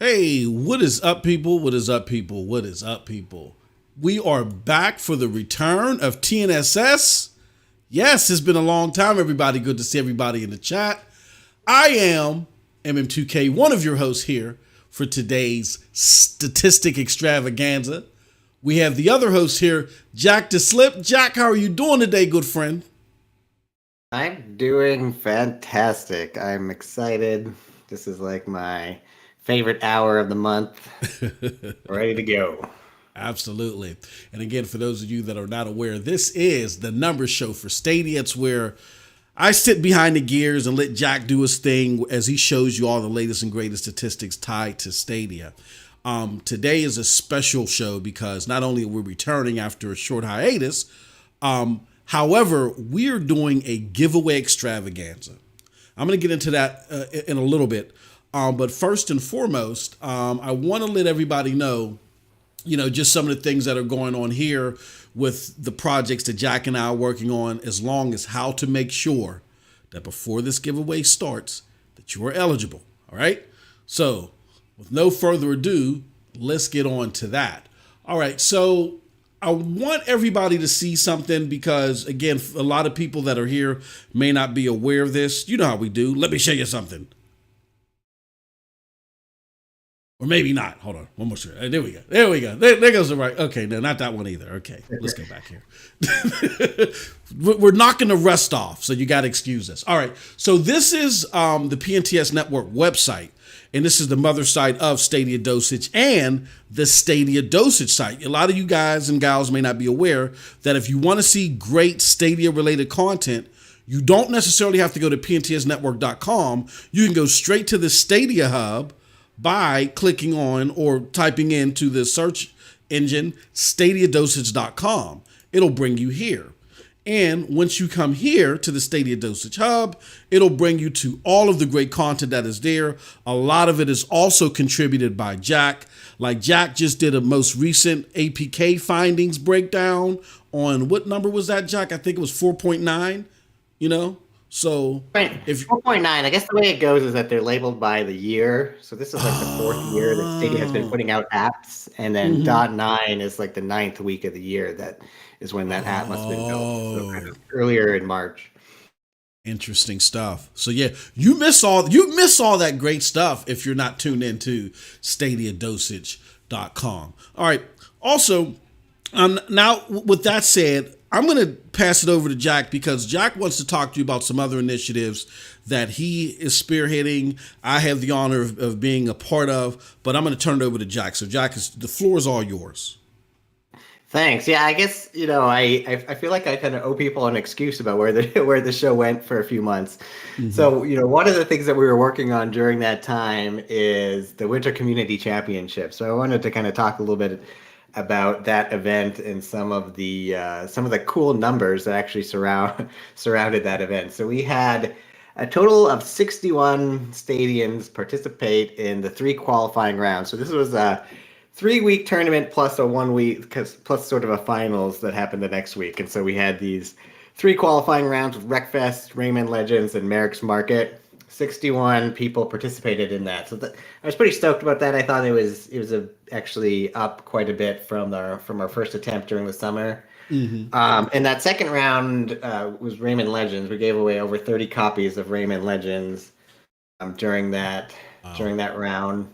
Hey, what is up, people? What is up, people? What is up, people? We are back for the return of TNSS. Yes, it's been a long time, everybody. Good to see everybody in the chat. I am MM2K, one of your hosts here for today's statistic extravaganza. We have the other host here, Jack Deslippe. Jack, how are you doing today, good friend? I'm doing fantastic. I'm excited. This is like my favorite hour of the month. Ready to go. Absolutely. And again, for those of you that are not aware, this is the numbers show for Stadia. It's where I sit behind the gears and let Jack do his thing as he shows you all the latest and greatest statistics tied to Stadia. Today is a special show because not only are we returning after a short hiatus, however, we're doing a giveaway extravaganza. I'm going to get into that in a little bit. But first and foremost, I want to let everybody know, just some of the things that are going on here with the projects that Jack and I are working on, as long as how to make sure that before this giveaway starts, that you are eligible. All right. So with no further ado, let's get on to that. All right. So I want everybody to see something because, again, a lot of people that are here may not be aware of this. You know how we do. Let me show you something. Or maybe not. Hold on. One more. There we go. There goes the right. Okay, no, not that one either. Okay, let's go back here. We're knocking the rust off, so you got to excuse us. All right. So this is the PNTS Network website, and this is the mother site of Stadia Dosage and the Stadia Dosage site. A lot of you guys and gals may not be aware that if you want to see great Stadia-related content, you don't necessarily have to go to pntsnetwork.com. You can go straight to the Stadia Hub by clicking on or typing into the search engine stadiadosage.com. It'll bring you here. And once you come here to the Stadia Dosage Hub, it'll bring you to all of the great content that is there. A lot of it is also contributed by Jack. Like Jack just did a most recent APK findings breakdown on what number was that, Jack? I think it was 4.9, So if 4.9, I guess the way it goes is that they're labeled by the year. So this is like the fourth year that Stadia has been putting out apps, and then .9 is like the 9th week of the year. That is when that app must have been built. So kind of earlier in March. Interesting stuff. So yeah, you miss all that great stuff if you're not tuned into stadiadosage.com. All right. Also, now with that said, I'm going to pass it over to Jack because Jack wants to talk to you about some other initiatives that he is spearheading. I have the honor of being a part of, but I'm going to turn it over to Jack. So Jack, the floor is all yours. Thanks. Yeah, I guess, I feel like I kind of owe people an excuse about where the show went for a few months. Mm-hmm. So, one of the things that we were working on during that time is the Winter Community Championship. So I wanted to kind of talk a little bit about that event and some of the cool numbers that actually surrounded that event. So we had a total of 61 stadiums participate in the 3 qualifying rounds. So this was a 3-week tournament plus a 1 week plus sort of a finals that happened the next week. And so we had these 3 qualifying rounds with Wreckfest, Rayman Legends, and Merrick's Market. 61 people participated in that, so I was pretty stoked about that. I thought it was actually up quite a bit from our first attempt during the summer. Mm-hmm. And that second round was Rayman Legends. We gave away over 30 copies of Rayman Legends during that round,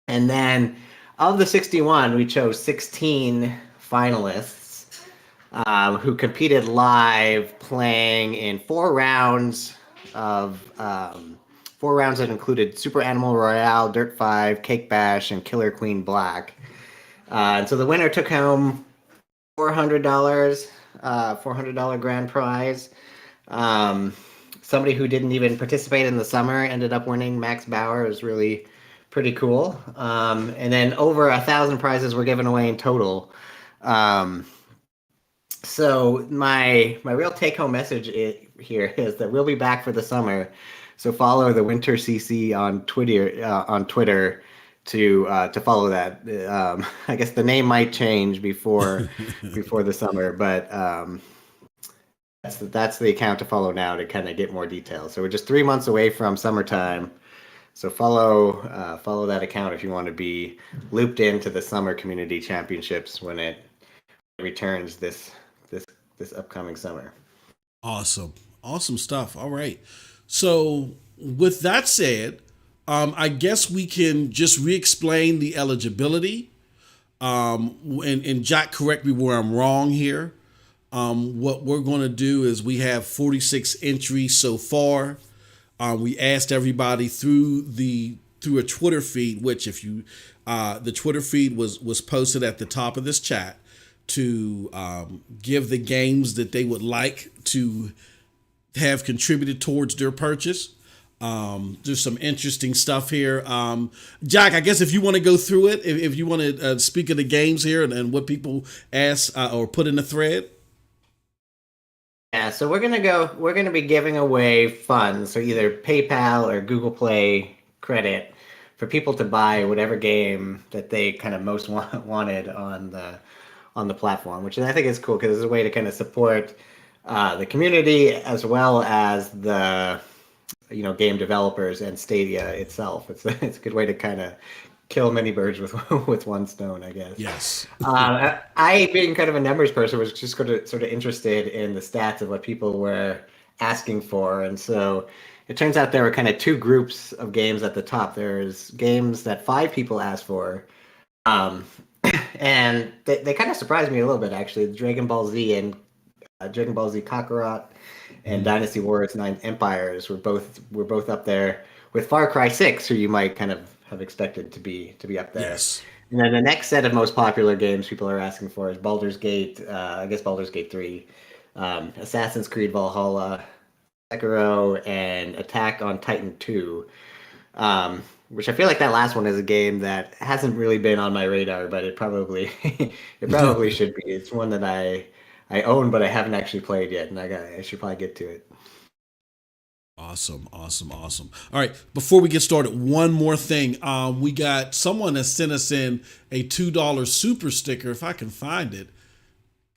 and then of the 61, we chose 16 finalists who competed live, playing in 4 rounds of 4 rounds that included Super Animal Royale, Dirt 5, Cake Bash, and Killer Queen Black. And so the winner took home $400, $400 grand prize. Somebody who didn't even participate in the summer ended up winning. Max Bauer. It was really pretty cool. And then over 1,000 prizes were given away in total. So my real take-home message here is that we'll be back for the summer. So follow the Winter CC on Twitter to follow that. I guess the name might change before the summer, but that's the account to follow now to kind of get more details. So we're just 3 months away from summertime. So follow that account if you want to be looped into the Summer Community Championships when it returns this upcoming summer. Awesome stuff. All right. So with that said, I guess we can just re-explain the eligibility. And Jack, correct me where I'm wrong here. What we're going to do is we have 46 entries so far. We asked everybody through a Twitter feed, which if you the Twitter feed was posted at the top of this chat, to give the games that they would like to have contributed towards their purchase. There's some interesting stuff here. Jack, I guess if you want to go through it, if you want to speak of the games here and what people ask or put in the thread. Yeah, so we're gonna be giving away funds, so either PayPal or Google Play credit for people to buy whatever game that they kind of most wanted on the platform, which I think is cool because it's a way to kind of support the community as well as the game developers and Stadia itself. It's a good way to kind of kill many birds with one stone, I guess. Yes. I, being kind of a numbers person, was just sort of interested in the stats of what people were asking for, and so it turns out there were kind of 2 groups of games at the top. There's games that 5 people asked for. And they kind of surprised me a little bit, actually. Dragon Ball Z and Dragon Ball Z Kakarot and Dynasty Warriors 9 Empires were both up there with Far Cry 6, who you might kind of have expected to be up there. Yes. And then the next set of most popular games people are asking for is Baldur's Gate, I guess Baldur's Gate 3, Assassin's Creed Valhalla, Sekiro, and Attack on Titan 2. Which I feel like that last one is a game that hasn't really been on my radar, but it probably should be. It's one that I own, but I haven't actually played yet, and I should probably get to it. Awesome. All right, before we get started, one more thing. We got someone that sent us in a $2 super sticker, if I can find it,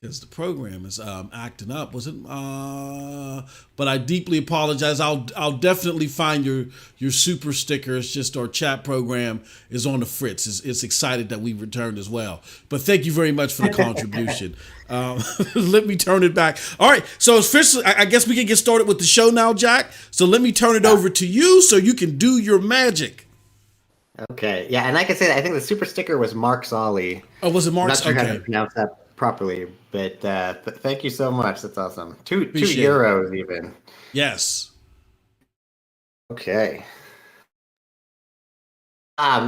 because the program is acting up. Was it? But I deeply apologize. I'll definitely find your super sticker. It's just our chat program is on the fritz. It's excited that we returned as well. But thank you very much for the contribution. Let me turn it back. All right. So officially, I guess we can get started with the show now, Jack. So let me turn it over to you so you can do your magic. Okay. Yeah, and I can say that I think the super sticker was Mark Solly. Oh, was it Mark? I'm not sure how to pronounce that properly, but thank you so much. That's awesome. Two euros even. Yes. Okay.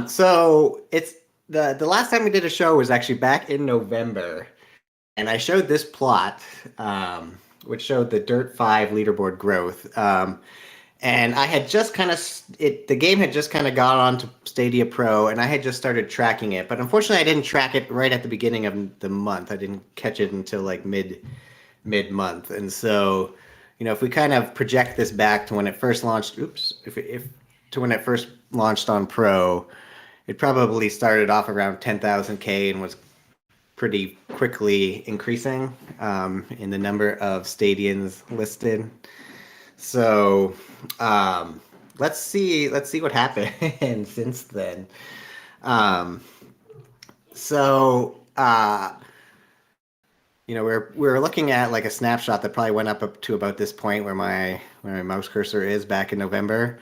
So it's the last time we did a show was actually back in November, and I showed this plot, which showed the Dirt 5 leaderboard growth. And I had just kind of the game had just kind of got onto Stadia Pro, and I had just started tracking it. But unfortunately, I didn't track it right at the beginning of the month. I didn't catch it until like mid month. And so, if we kind of project this back to when it first launched, if to when it first launched on Pro, it probably started off around 10,000K and was pretty quickly increasing in the number of Stadians listed. So let's see what happened since then. Um, so we're looking at like a snapshot that probably went up to about this point where my mouse cursor is back in November.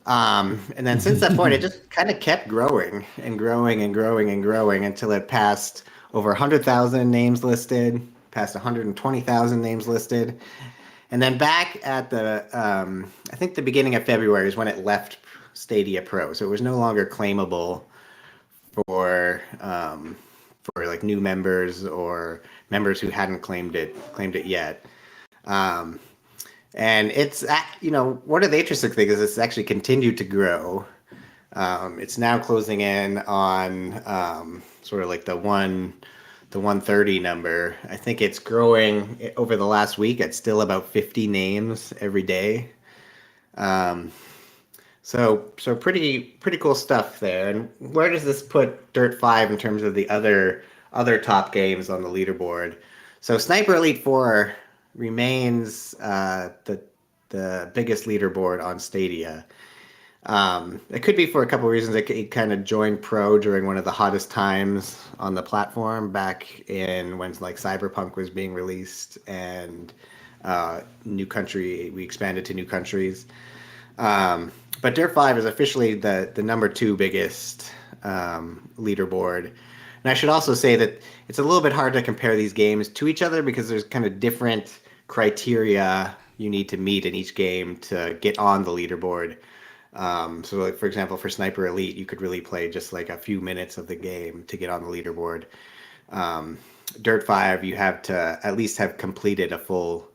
And then since that point, it just kind of kept growing and growing and growing and growing until it passed over 100,000 names listed, past 120,000 names listed. And then back at I think the beginning of February is when it left Stadia Pro. So it was no longer claimable for like new members or members who hadn't claimed it yet. And it's, one of the interesting things is it's actually continued to grow. It's now closing in on sort of like the 130 number. I think it's growing over the last week at still about 50 names every day. So pretty cool stuff there. And where does this put Dirt 5 in terms of the other top games on the leaderboard? So Sniper Elite 4 remains the biggest leaderboard on Stadia. It could be for a couple of reasons. It kind of joined Pro during one of the hottest times on the platform back in when like Cyberpunk was being released and we expanded to new countries. But Dirt 5 is officially the number 2 biggest leaderboard. And I should also say that it's a little bit hard to compare these games to each other because there's kind of different criteria you need to meet in each game to get on the leaderboard. So like, for example, for Sniper Elite, you could really play just like a few minutes of the game to get on the leaderboard. Dirt 5, you have to at least have completed a full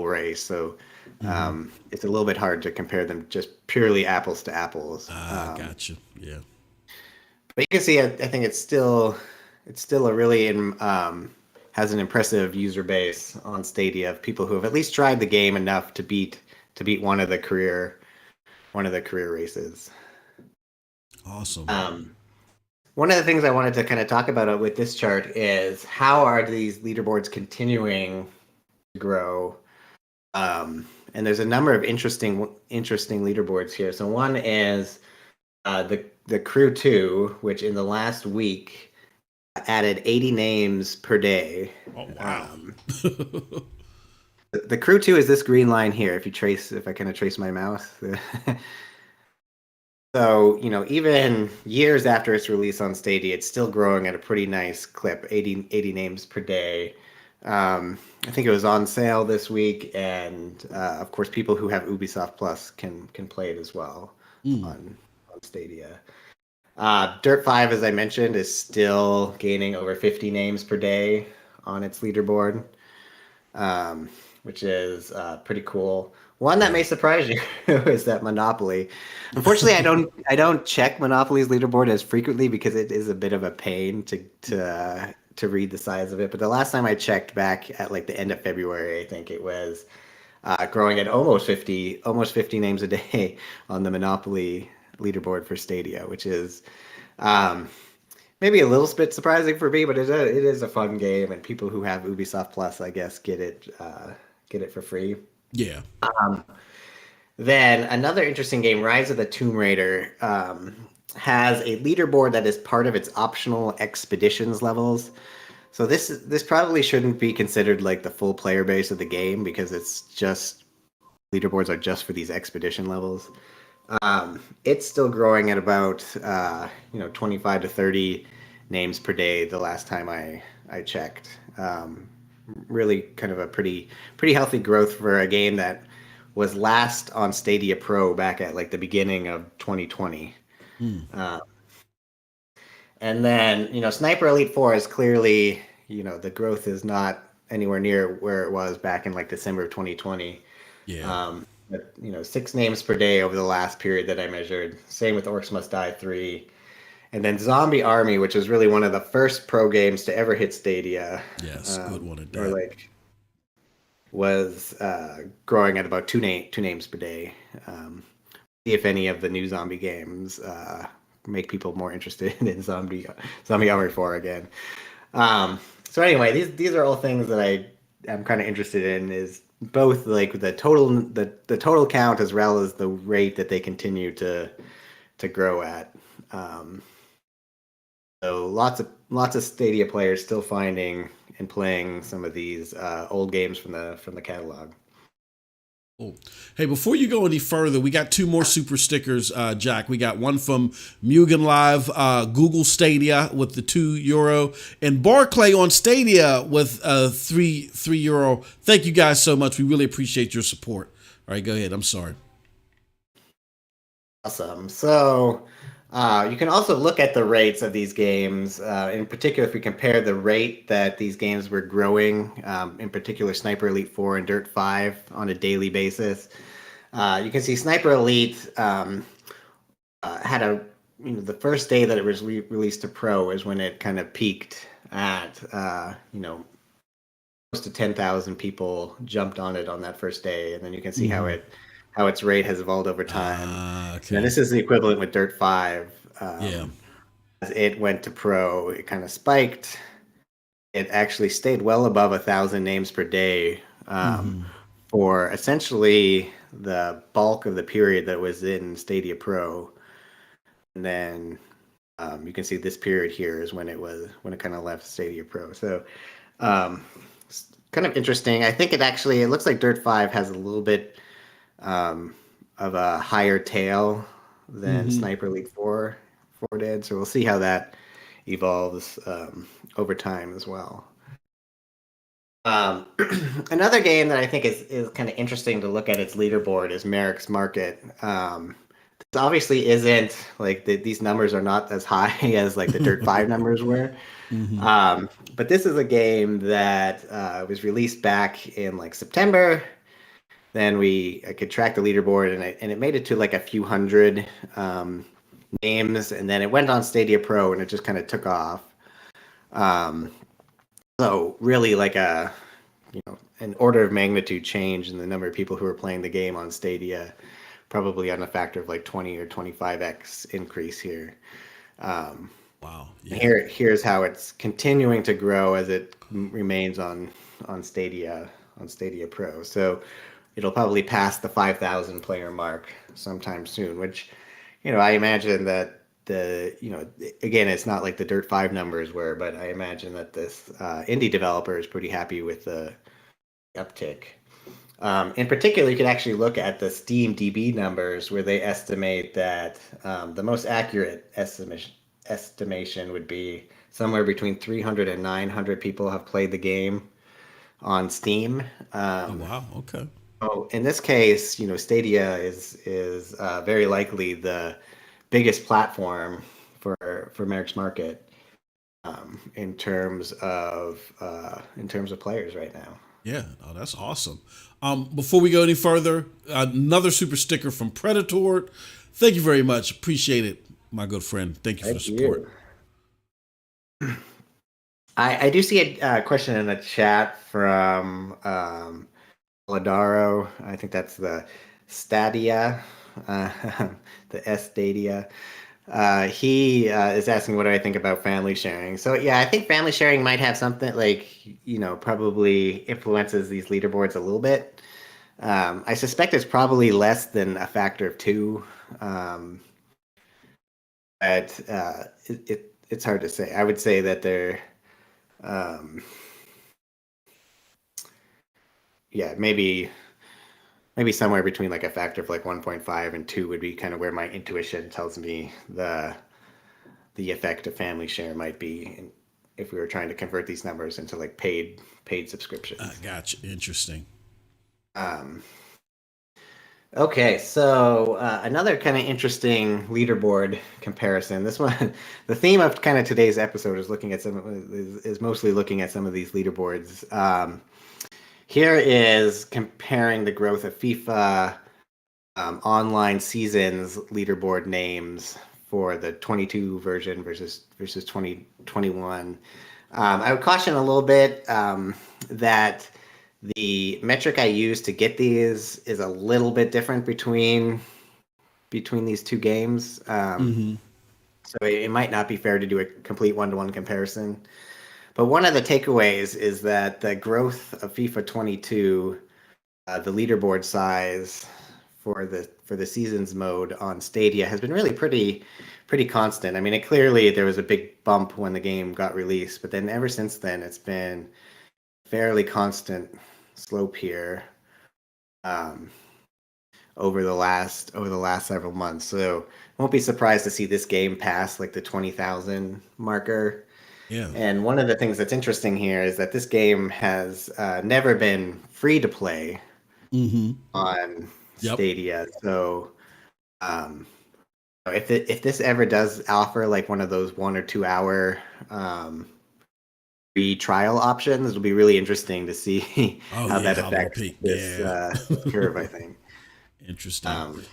race. So it's a little bit hard to compare them just purely apples to apples. Gotcha. Yeah. But you can see, I think it's still a really has an impressive user base on Stadia of people who have at least tried the game enough to beat one of the career races. Awesome. One of the things I wanted to kind of talk about with this chart is how are these leaderboards continuing to grow? And there's a number of interesting leaderboards here. So one is the Crew 2, which in the last week added 80 names per day. Oh wow. The Crew 2 is this green line here. If I kind of trace my mouse. So, even years after its release on Stadia, it's still growing at a pretty nice clip, 80 names per day. I think it was on sale this week, and of course, people who have Ubisoft Plus can play it as well on Stadia. Dirt 5, as I mentioned, is still gaining over 50 names per day on its leaderboard, which is pretty cool. One that may surprise you is that Monopoly. Unfortunately, I don't check Monopoly's leaderboard as frequently because it is a bit of a pain to read the size of it. But the last time I checked back at like the end of February, I think it was growing at almost 50 names a day on the Monopoly leaderboard for Stadia, which is maybe a little bit surprising for me, but it is a fun game, and people who have Ubisoft Plus, I guess, get it for free. Yeah. Then another interesting game, Rise of the Tomb Raider, has a leaderboard that is part of its optional expeditions levels. So this probably shouldn't be considered like the full player base of the game because it's just leaderboards are just for these expedition levels. It's still growing at about 25 to 30 names per day the last time I checked. Really kind of a pretty healthy growth for a game that was last on Stadia Pro back at like the beginning of 2020. And then, Sniper Elite 4 is clearly, the growth is not anywhere near where it was back in like December of 2020. Yeah. But, 6 names per day over the last period that I measured. Same with Orcs Must Die 3. And then Zombie Army, which was really one of the first pro games to ever hit Stadia. Yes, good one at Or that. was growing at about two names per day. See if any of the new zombie games make people more interested in Zombie Army 4 again. So anyway, these are all things that I am kind of interested in. Is both like the total count as well as the rate that they continue to grow at. So lots of Stadia players still finding and playing some of these old games from the catalog. Cool. Hey, before you go any further, we got 2 more super stickers, Jack. We got one from Mugen Live, Google Stadia with the €2, and Barclay on Stadia with €3. Thank you guys so much. We really appreciate your support. All right, go ahead. I'm sorry. Awesome. So you can also look at the rates of these games. In particular, if we compare the rate that these games were growing, in particular Sniper Elite 4 and Dirt 5 on a daily basis, you can see Sniper Elite had the first day that it was released to Pro is when it kind of peaked at, close to 10,000 people jumped on it on that first day. And then you can see how its rate has evolved over time. Okay. And this is the equivalent with Dirt 5. Yeah. As it went to Pro, it kind of spiked. It actually stayed well above 1,000 names per day for essentially the bulk of the period that was in Stadia Pro. And then you can see this period here is when it kind of left Stadia Pro. So it's kind of interesting. I think it looks like Dirt 5 has a little bit of a higher tail than Sniper Elite 4 did. So we'll see how that evolves over time as well. Another game that I think is kind of interesting to look at its leaderboard is Merrick's Market. This obviously isn't like these numbers are not as high as like the Dirt 5 numbers were. But this is a game that was released back in like September. Then I could track the leaderboard, and it made it to like a few hundred names, and then it went on Stadia Pro, and it just kind of took off. So really, like an order of magnitude change in the number of people who are playing the game on Stadia, probably on a factor of like 20 or 25x increase here. Wow. Yeah. Here's how it's continuing to grow as it remains on Stadia Pro. So it'll probably pass the 5,000 player mark sometime soon, which, I imagine that again, it's not like the Dirt 5 numbers were, but I imagine that this indie developer is pretty happy with the uptick. In particular, you can actually look at the Steam DB numbers where they estimate that the most accurate estimation would be somewhere between 300 and 900 people have played the game on Steam. Oh, wow. Okay. Oh, in this case, Stadia is very likely the biggest platform for Merrick's Market in terms of players right now. Yeah, oh, that's awesome. Before we go any further, another super sticker from Predator. Thank you very much. Appreciate it, my good friend. Thank you for the support. I do see a question in the chat from Ladaro. I think that's the Stadia, the Stadia. He is asking what do I think about family sharing. So yeah, I think family sharing might have something like, probably influences these leaderboards a little bit. I suspect it's probably less than a factor of 2. But it's hard to say. I would say that they're maybe somewhere between like a factor of like 1.5 and 2 would be kind of where my intuition tells me the effect of family share might be if we were trying to convert these numbers into like paid subscriptions. Gotcha. Interesting. Okay, so another kind of interesting leaderboard comparison. This one, the theme of kind of today's episode is mostly looking at some of these leaderboards. Here is comparing the growth of FIFA online seasons leaderboard names for the 22 version versus 2021. I would caution a little bit that the metric I use to get these is a little bit different between these two games. So it might not be fair to do a complete one-to-one comparison. But one of the takeaways is that the growth of FIFA 22, the leaderboard size for the seasons mode on Stadia has been really pretty constant. I mean, clearly there was a big bump when the game got released, but then ever since then it's been fairly constant slope here over the last several months. So I won't be surprised to see this game pass like the 20,000 marker. Yeah. And one of the things that's interesting here is that this game has never been free to play on Stadia. So if this ever does offer like one of those 1 or 2 hour free trial options, it'll be really interesting to see how that affects this curve, I think. Interesting.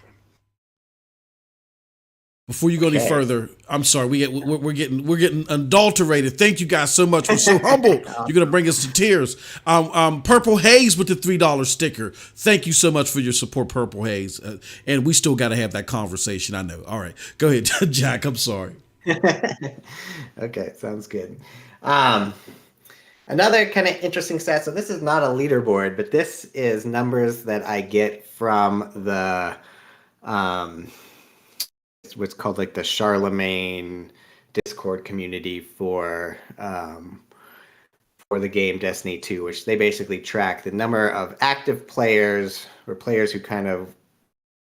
Before you go any further, I'm sorry, we're getting adulterated. Thank you guys so much. We're so humbled. You're gonna bring us to tears. Purple Haze with the $3 sticker. Thank you so much for your support, Purple Haze. And we still got to have that conversation. I know. All right, go ahead, Jack. I'm sorry. Okay, sounds good. Another kind of interesting stat. So this is not a leaderboard, but this is numbers that I get from the what's called like the Charlemagne Discord community for the game Destiny 2, which they basically track the number of active players or players who kind of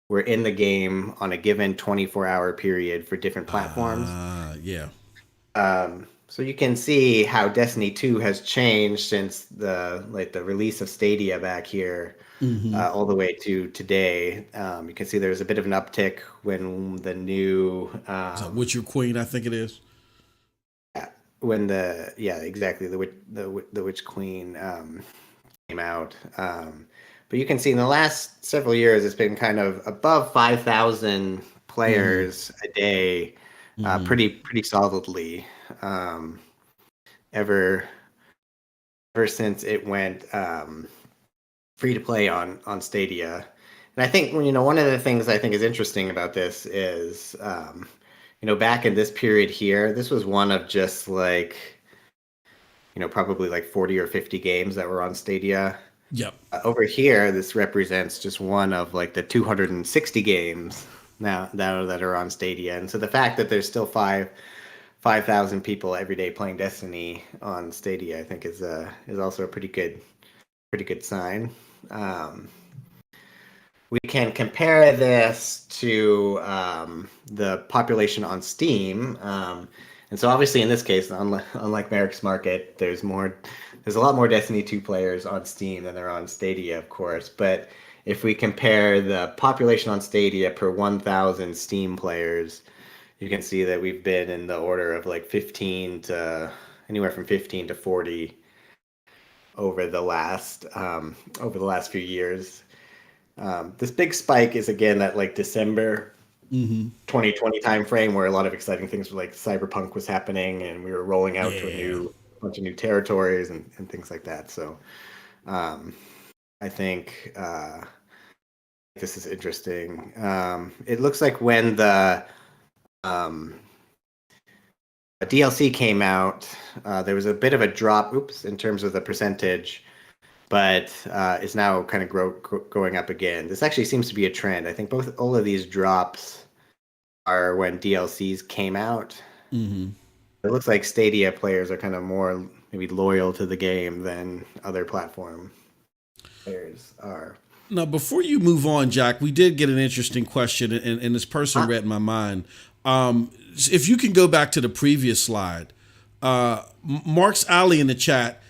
were in the game on a given 24-hour period for different platforms. So you can see how Destiny 2 has changed since the release of Stadia back here, all the way to today. You can see there's a bit of an uptick when the new Witcher Queen, I think it is. When exactly the Witch Queen came out. But you can see in the last several years, it's been kind of above 5,000 players a day, pretty solidly. Ever since it went free to play on Stadia. And I think, one of the things I think is interesting about this is, back in this period here, this was one of just like, probably like 40 or 50 games that were on Stadia. Yep. Over here, this represents just one of like the 260 games now that are on Stadia. And so the fact that there's still 5,000 people every day playing Destiny on Stadia, I think is also a pretty good sign. We can compare this to the population on Steam, and so obviously in this case, unlike Merrick's Market, there's a lot more Destiny 2 players on Steam than there are on Stadia, of course. But if we compare the population on Stadia per 1,000 Steam players, you can see that we've been in the order of like anywhere from 15 to 40 over the last few years. This big spike is again that like December 2020 timeframe where a lot of exciting things like Cyberpunk was happening and we were rolling out to a bunch of new territories and things like that. So I think this is interesting. It looks like when the DLC came out, there was a bit of a drop, in terms of the percentage, but is now kind of going up again. This actually seems to be a trend. I think all of these drops are when DLCs came out. It looks like Stadia players are kind of more maybe loyal to the game than other platform players are. Now, before you move on, Jack, we did get an interesting question, and this person read my mind. If you can go back to the previous slide, Mark's Alley in the chat,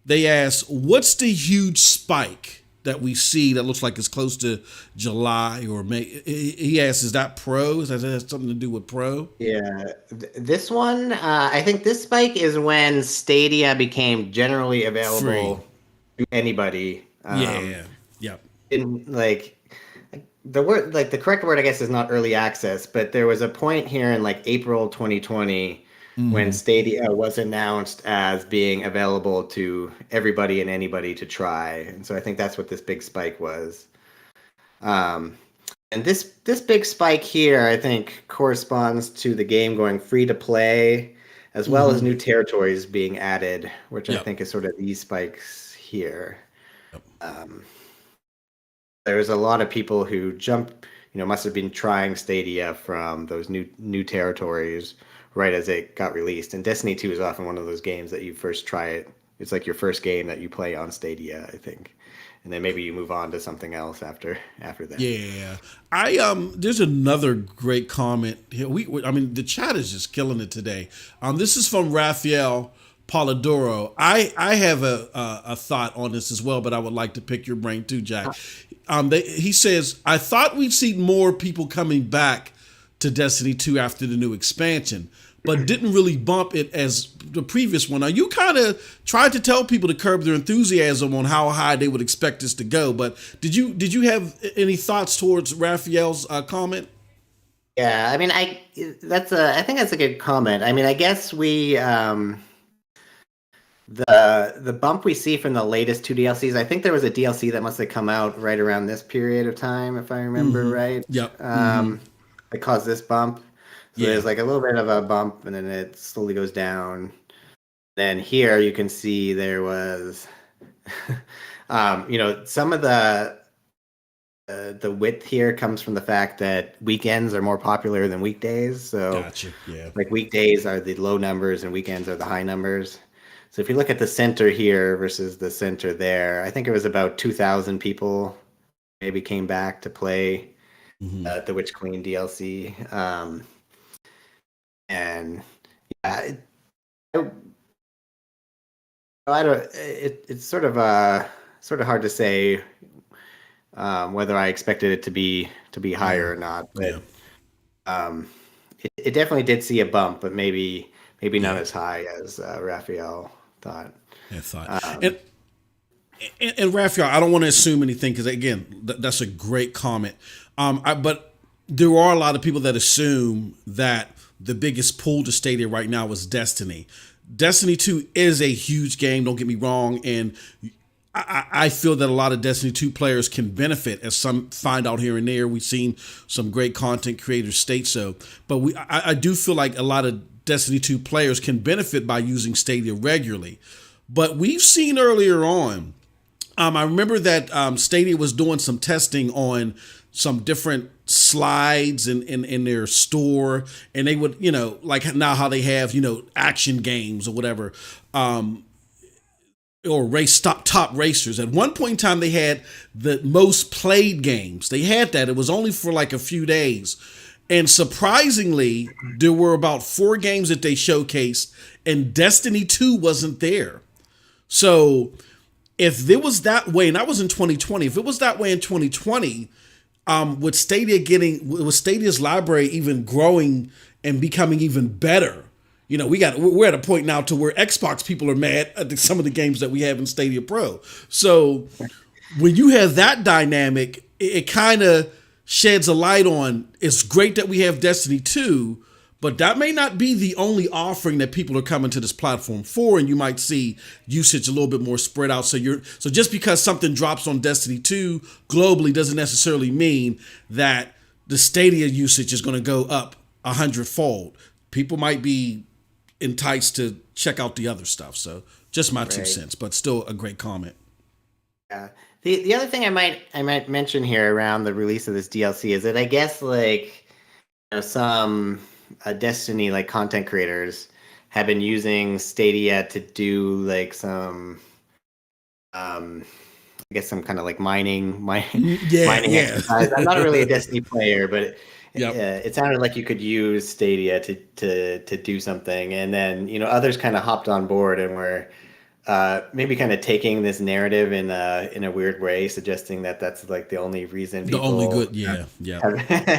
they asked, what's the huge spike that we see that looks like it's close to July or May? He asked, is that Pro? Does that have something to do with Pro? Yeah, this one, I think this spike is when Stadia became generally available to anybody. Yep. the word, like the correct word, I guess, is not early access, but there was a point here in like April 2020 when Mm-hmm. Stadia was announced as being available to everybody and anybody to try. And so I think that's what this big spike was. Um, and this big spike here, I think, corresponds to the game going free to play, as well as Mm-hmm. new territories being added, which I Yep. think is sort of these spikes here. Yep. Um, there was a lot of people who jumped, must have been trying Stadia from those new territories right as it got released. And Destiny 2 is often one of those games that you first try it. It's like your first game that you play on Stadia, I think. And then maybe you move on to something else after that. Yeah, there's another great comment here. I mean, the chat is just killing it today. This is from Raphael Polidoro. I have a thought on this as well, but I would like to pick your brain too, Jack. He says, I thought we'd see more people coming back to Destiny 2 after the new expansion, but didn't really bump it as the previous one. Now, you kind of tried to tell people to curb their enthusiasm on how high they would expect this to go, but did you have any thoughts towards Raphael's comment? Yeah, I mean, I think that's a good comment. I mean, I guess the bump we see from the latest two DLCs, I think there was a DLC that must have come out right around this period of time, if I remember Mm-hmm. right. Yep. Mm-hmm. That caused this bump. So Yeah. there's like a little bit of a bump, and then it slowly goes down. Then here you can see there was, some of the width here comes from the fact that weekends are more popular than weekdays. So Gotcha. Yeah. like weekdays are the low numbers and weekends are the high numbers. So if you look at the center here versus the center there, I think it was about 2,000 people maybe came back to play Mm-hmm. the Witch Queen DLC. And yeah, I don't. It's sort of hard to say whether I expected it to be Yeah. higher or not, Yeah. but um, it definitely did see a bump, but maybe not Yeah. as high as Raphael thought. I thought. Um, And Raphael, I don't want to assume anything because again, that's a great comment. But there are a lot of people that assume that the biggest pull to Stadia right now is Destiny. Destiny 2 is a huge game. Don't get me wrong, and I feel that a lot of Destiny 2 players can benefit, as some find out here and there. We've seen some great content creators state so, but I do feel like a lot of Destiny 2 players can benefit by using Stadia regularly. But we've seen earlier on, I remember that Stadia was doing some testing on some different slides in their store, and they would, like now how they have, action games or whatever, or race top racers. At one point in time, they had the most played games. They had that. It was only for like a few days. And surprisingly, there were about 4 games that they showcased, and Destiny 2 wasn't there. So if it was that way, and that was in 2020, if it was that way in 2020, with Stadia's library even growing and becoming even better, we're at a point now to where Xbox people are mad at some of the games that we have in Stadia Pro. So when you have that dynamic, it kind of sheds a light on, it's great that we have Destiny 2, but that may not be the only offering that people are coming to this platform for, and you might see usage a little bit more spread out. So just because something drops on Destiny 2 globally doesn't necessarily mean that the Stadia usage is going to go up 100-fold. People might be enticed to check out the other stuff. So just my 2 cents, but still a great comment. Yeah. The other thing I might mention here around the release of this DLC is that I guess like some Destiny like content creators have been using Stadia to do like some I guess some kind of like mining Yeah, mining yeah. exercise. I'm not really a Destiny player, but Yep. it sounded like you could use Stadia to do something, and then others kind of hopped on board and were maybe kind of taking this narrative in a weird way, suggesting that that's like the only reason The only people good, yeah, yeah.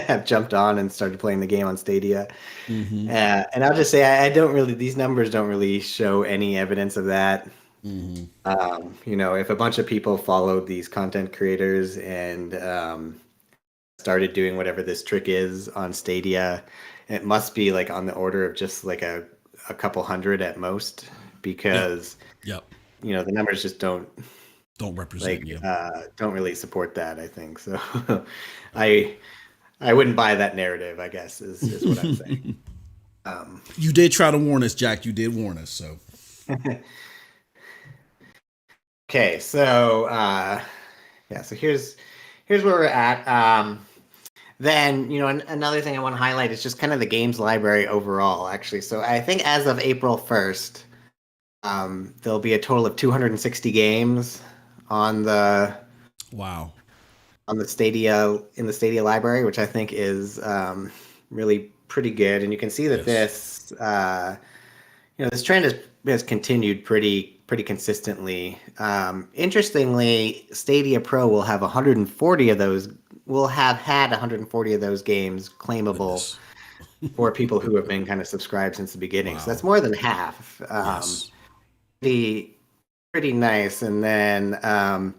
have jumped on and started playing the game on Stadia. Mm-hmm. And I'll just say I don't really, these numbers don't really show any evidence of that. Mm-hmm. If a bunch of people followed these content creators and started doing whatever this trick is on Stadia. It must be like on the order of just like a couple hundred at most, because Yep. the numbers just don't Represent you. don't really support that, I think. So I wouldn't buy that narrative, I guess, is what I'm saying. You did try to warn us, Jack. You did warn us. So okay, so so here's where we're at. Then, another thing I want to highlight is just kind of the games library overall, actually. So I think as of April 1st, there'll be a total of 260 games on the Stadia, in the Stadia library, which I think is really pretty good. And you can see that this trend has continued pretty consistently. Interestingly, Stadia Pro will have 140 of those. Will have had 140 of those games claimable for people who have been kind of subscribed since the beginning. Wow. So that's more than half. Pretty nice. And then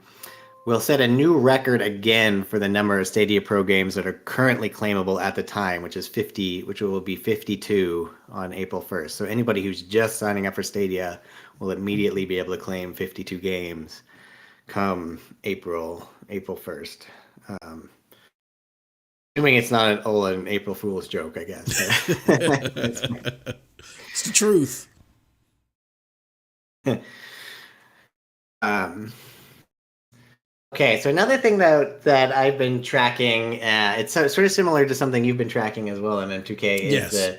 we'll set a new record again for the number of Stadia Pro games that are currently claimable at the time, which is 50, which will be 52 on April 1st. So anybody who's just signing up for Stadia will immediately be able to claim 52 games come April 1st. Assuming it's not an April Fool's joke, I guess. It's the truth. Okay, so another thing that I've been tracking, it's sort of similar to something you've been tracking as well, MM2K, is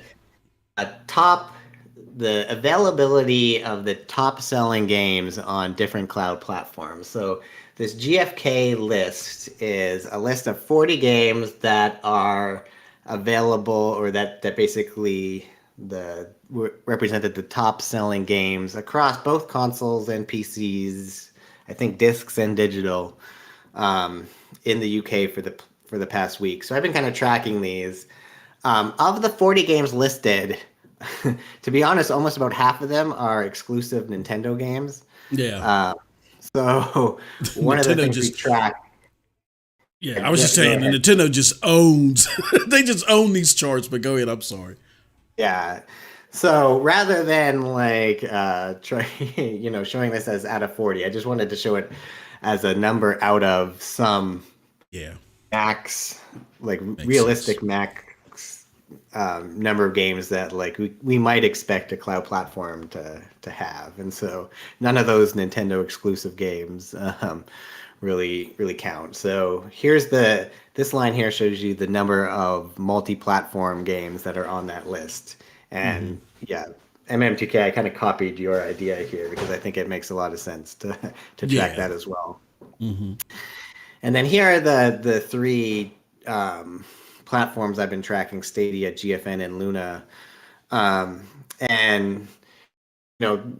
the availability of the top selling games on different cloud platforms. So this GFK list is a list of 40 games that are available, or that basically represented the top selling games across both consoles and PCs, I think discs and digital, in the UK for the past week. So I've been kind of tracking these. Of the 40 games listed, to be honest, almost about half of them are exclusive Nintendo games. Yeah. So one of the things we track. Yeah, I was just saying, Nintendo just owns. They just own these charts. But go ahead. I'm sorry. Yeah. So rather than showing this as out of 40, I just wanted to show it as a number out of some max, realistic max number of games that we might expect a cloud platform to have. And so none of those Nintendo exclusive games really count. So here's this line here shows you the number of multi-platform games that are on that list. And MM2K, I kind of copied your idea here because I think it makes a lot of sense to track that as well. Mm-hmm. And then here are the three platforms I've been tracking: Stadia, GFN, and Luna. And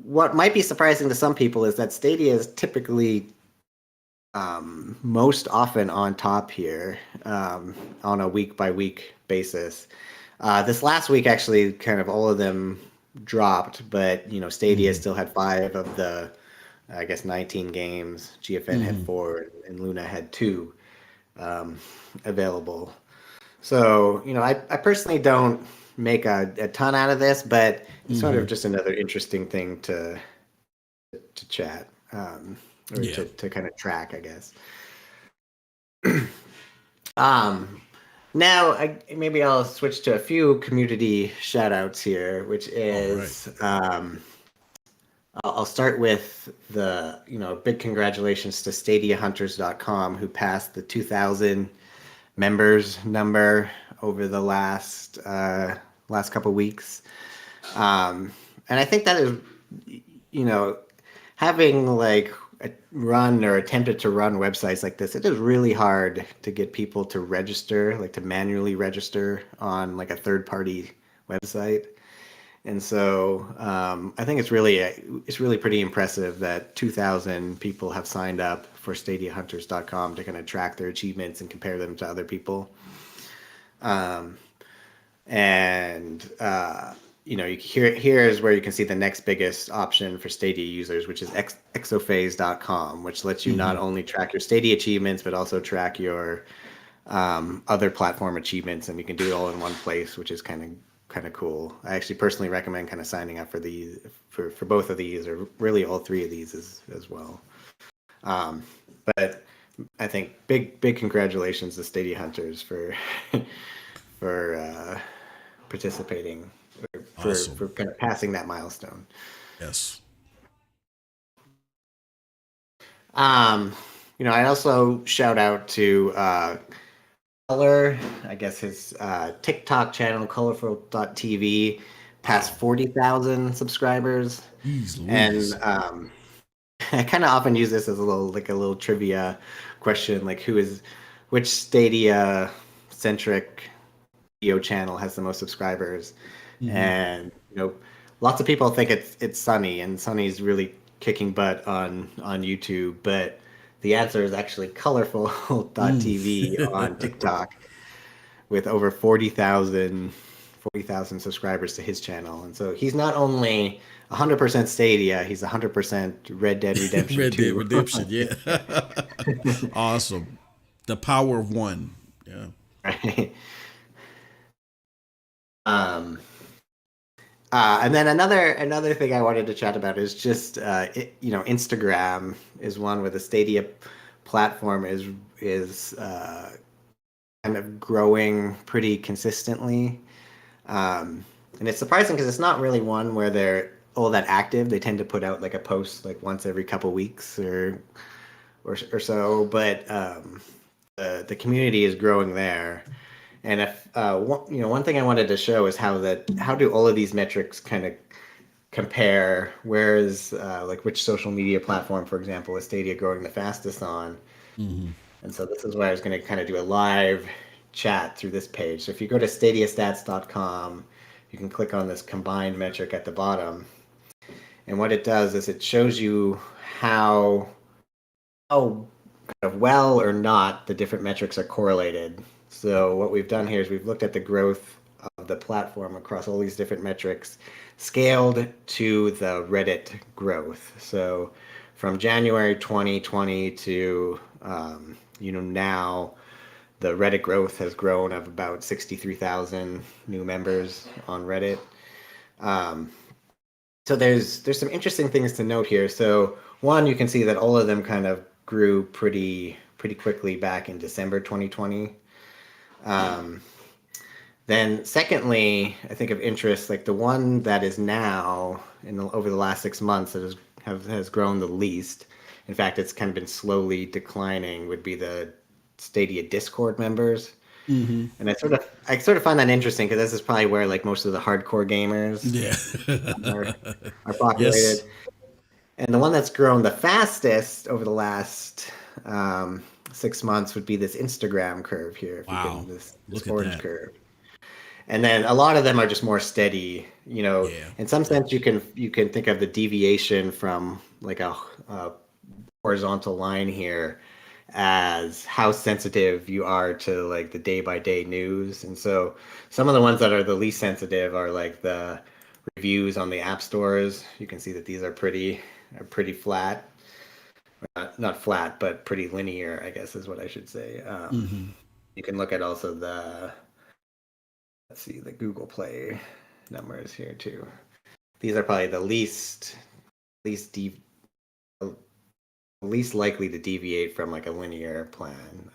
what might be surprising to some people is that Stadia is typically most often on top here on a week by week basis. This last week, actually, kind of all of them dropped, but Stadia still had 5 of the, I guess, 19 games. GFN had 4, and Luna had 2 available. So I personally don't make a ton out of this, but it's sort of just another interesting thing to chat or to kind of track, I guess. Now, maybe I'll switch to a few community shout-outs here, which is, I'll start with the, big congratulations to stadiahunters.com, who passed the 2,000 members number over the last couple weeks. And I think that is, having run or attempted to run websites like this, it is really hard to get people to register, to manually register on a third-party website. And so I think it's really pretty impressive that 2,000 people have signed up for stadiahunters.com to kind of track their achievements and compare them to other people. Here is where you can see the next biggest option for Stadia users, which is exophase.com, which lets you not only track your Stadia achievements, but also track your other platform achievements, and you can do it all in one place, which is kind of cool. I actually personally recommend kind of signing up for these for both of these, or really all three of these as well. But I think big congratulations to Stadia Hunters for for participating, Awesome. for kind of passing that milestone. Yes. Um, I also shout out to Color, I guess his TikTok channel, colorful.tv, passed Wow. 40,000 subscribers. Jeez And Louise. I kind of often use this as a little trivia question, like which Stadia centric video channel has the most subscribers? Mm-hmm. And lots of people think it's Sunny, and Sunny's really kicking butt on YouTube, but the answer is actually Mm. colorful.tv on TikTok with over 40,000 subscribers to his channel. And so he's not only 100% Stadia, he's 100% Red Dead Redemption Red Dead 2. Redemption. Yeah. Awesome. The power of one. Yeah. Right. Um, and then another thing I wanted to chat about is just Instagram is one where the Stadia platform is kind of growing pretty consistently. And it's surprising because it's not really one where they're all that active. They tend to put out like a post like once every couple weeks or so. But the community is growing there. And if one thing I wanted to show is how do all of these metrics kind of compare? Where is like which social media platform, for example, is Stadia growing the fastest on? Mm-hmm. And so this is where I was going to kind of do a live chat through this page. So if you go to stadiastats.com, you can click on this combined metric at the bottom. And what it does is it shows you how kind of well or not the different metrics are correlated. So what we've done here is we've looked at the growth of the platform across all these different metrics scaled to the Reddit growth. So from January 2020 to now, the Reddit growth has grown of about 63,000 new members on Reddit. Um, so there's some interesting things to note here. So one, you can see that all of them kind of grew pretty quickly back in December 2020. Um, then secondly, I think of interest, like the one that is now over the last 6 months that has grown the least. In fact, it's kind of been slowly declining. Would be the Stadia Discord members. Mm-hmm. And I sort of find that interesting because this is probably where like most of the hardcore gamers Yeah. are, are populated. Yes. And the one that's grown the fastest over the last 6 months would be this Instagram curve here. If you can, Wow. this Look at orange that. curve. And then a lot of them are just more steady. Yeah. In some sense, you can think of the deviation from like a horizontal line here as how sensitive you are to like the day by day news. And so some of the ones that are the least sensitive are like the reviews on the app stores. You can see that these are pretty flat. Not flat, but pretty linear, I guess is what I should say. Mm-hmm. You can look at also let's see, the Google Play numbers here too. These are probably the least least likely to deviate from like a linear plan,